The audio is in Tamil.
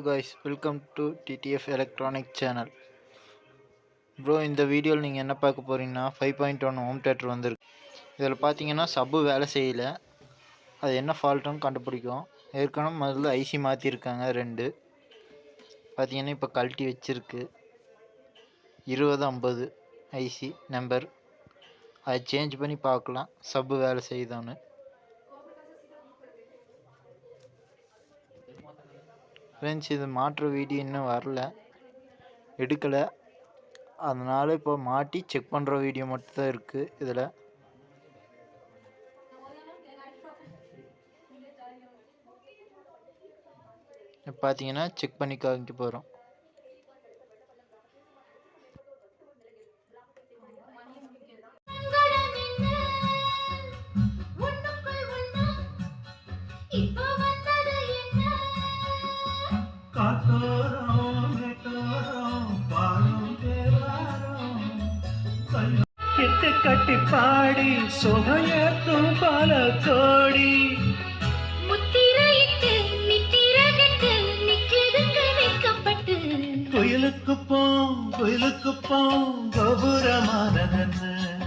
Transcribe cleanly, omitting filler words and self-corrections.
guys, welcome to TTF Electronic channel. Bro, இந்த வீடியோவில் நீங்கள் என்ன பார்க்க போகிறீங்கன்னா 5.1 ஹோம் தேட்டர் வந்திருக்கு. இதில் பார்த்தீங்கன்னா சப்பு வேலை செய்யலை. அது என்ன ஃபால்ட்டுன்னு கண்டுபிடிக்கும். ஏற்கனவே முதல்ல ஐசி மாற்றிருக்காங்க 2. பார்த்தீங்கன்னா இப்போ கழட்டி வச்சுருக்கு 2050 ஐசி நம்பர். அதை சேஞ்ச் பண்ணி பார்க்கலாம் சப்பு வேலை செய்யுதான்னு. ஃப்ரெண்ட்ஸ், இது மாற்ற வீடியோ இன்னும் வரல, எடுக்கலை. அதனால் இப்போ மாட்டி செக் பண்ணுற வீடியோ மட்டும்தான் இருக்குது. இதில் பார்த்தீங்கன்னா செக் பண்ணி காமிக்க போகிறோம். கட்டி பாடி சுமையத்தும் பல கோடி முத்திரையிட்டு நித்திரகிட்டு நிக்கிறதுக்கு வைக்கப்பட்டு கோயிலுக்கு போம் கோபுரமானதென்ன